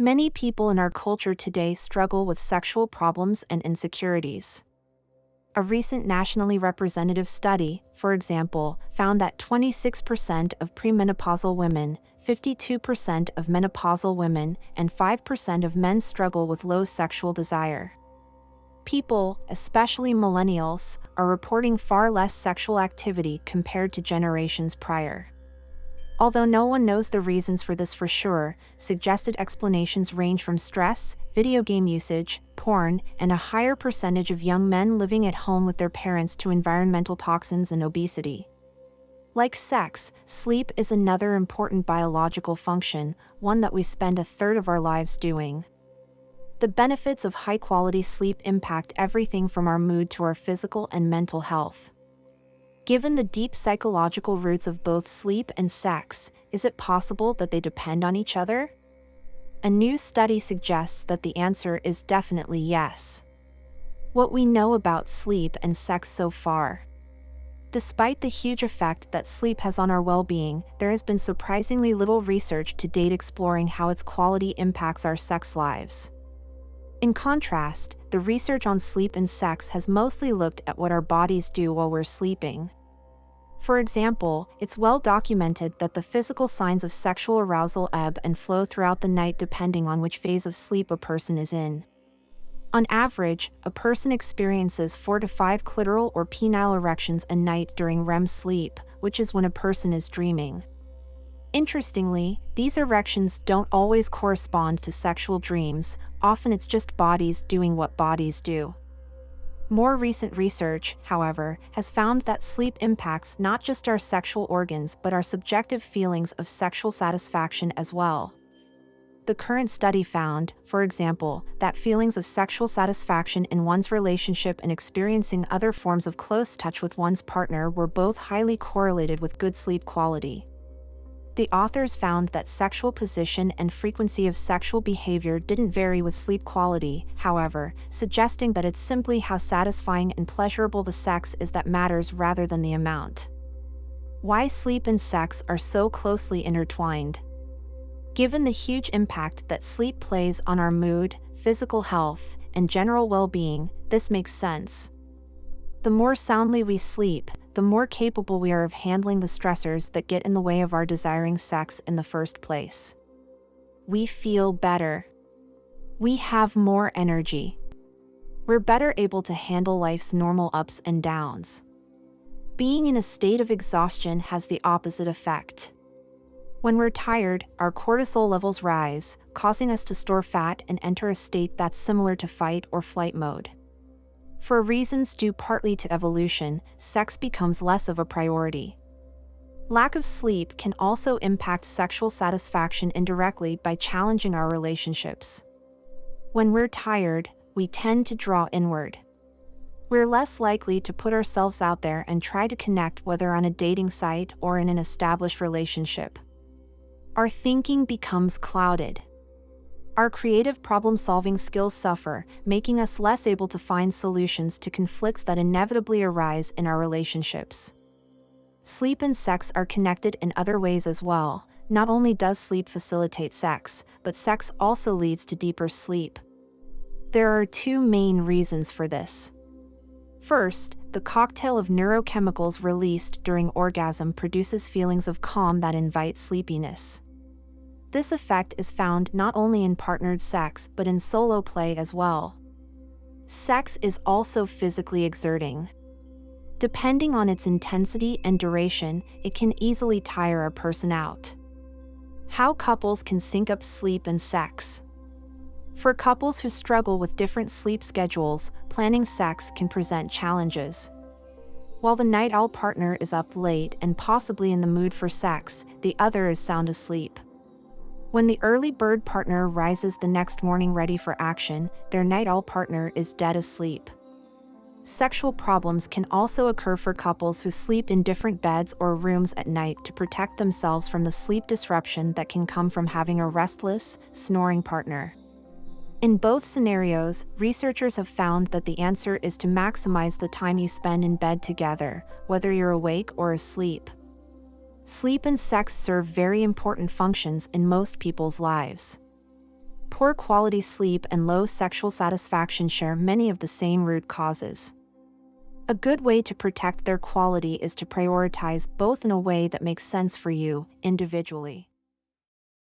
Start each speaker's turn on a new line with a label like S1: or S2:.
S1: Many people in our culture today struggle with sexual problems and insecurities. A recent nationally representative study, for example, found that 26% of premenopausal women, 52% of menopausal women, and 5% of men struggle with low sexual desire. People, especially millennials, are reporting far less sexual activity compared to generations prior. Although no one knows the reasons for this for sure, suggested explanations range from stress, video game usage, porn, and a higher percentage of young men living at home with their parents to environmental toxins and obesity. Like sex, sleep is another important biological function, one that we spend a third of our lives doing. The benefits of high-quality sleep impact everything from our mood to our physical and mental health. Given the deep psychological roots of both sleep and sex, is it possible that they depend on each other? A new study suggests that the answer is definitely yes. What we know about sleep and sex so far. Despite the huge effect that sleep has on our well-being, there has been surprisingly little research to date exploring how its quality impacts our sex lives. In contrast, the research on sleep and sex has mostly looked at what our bodies do while we're sleeping. For example, it's well documented that the physical signs of sexual arousal ebb and flow throughout the night depending on which phase of sleep a person is in. On average, a person experiences 4 to 5 clitoral or penile erections a night during REM sleep, which is when a person is dreaming. Interestingly, these erections don't always correspond to sexual dreams, often it's just bodies doing what bodies do. More recent research, however, has found that sleep impacts not just our sexual organs but our subjective feelings of sexual satisfaction as well. The current study found, for example, that feelings of sexual satisfaction in one's relationship and experiencing other forms of close touch with one's partner were both highly correlated with good sleep quality. The authors found that sexual position and frequency of sexual behavior didn't vary with sleep quality, however, suggesting that it's simply how satisfying and pleasurable the sex is that matters rather than the amount. Why sleep and sex are so closely intertwined. Given the huge impact that sleep plays on our mood, physical health, and general well-being, this makes sense. The more soundly we sleep, the more capable we are of handling the stressors that get in the way of our desiring sex in the first place. We feel better. We have more energy. We're better able to handle life's normal ups and downs. Being in a state of exhaustion has the opposite effect. When we're tired, our cortisol levels rise, causing us to store fat and enter a state that's similar to fight or flight mode. For reasons due partly to evolution, sex becomes less of a priority. Lack of sleep can also impact sexual satisfaction indirectly by challenging our relationships. When we're tired, we tend to draw inward. We're less likely to put ourselves out there and try to connect, whether on a dating site or in an established relationship. Our thinking becomes clouded. Our creative problem-solving skills suffer, making us less able to find solutions to conflicts that inevitably arise in our relationships. Sleep and sex are connected in other ways as well. Not only does sleep facilitate sex, but sex also leads to deeper sleep. There are two main reasons for this. First, the cocktail of neurochemicals released during orgasm produces feelings of calm that invite sleepiness. This effect is found not only in partnered sex but in solo play as well. Sex is also physically exerting. Depending on its intensity and duration, it can easily tire a person out. How couples can sync up sleep and sex. For couples who struggle with different sleep schedules, planning sex can present challenges. While the night owl partner is up late and possibly in the mood for sex, the other is sound asleep. When the early bird partner rises the next morning ready for action, their night owl partner is dead asleep. Sexual problems can also occur for couples who sleep in different beds or rooms at night to protect themselves from the sleep disruption that can come from having a restless, snoring partner. In both scenarios, researchers have found that the answer is to maximize the time you spend in bed together, whether you're awake or asleep. Sleep and sex serve very important functions in most people's lives. Poor quality sleep and low sexual satisfaction share many of the same root causes. A good way to protect their quality is to prioritize both in a way that makes sense for you individually.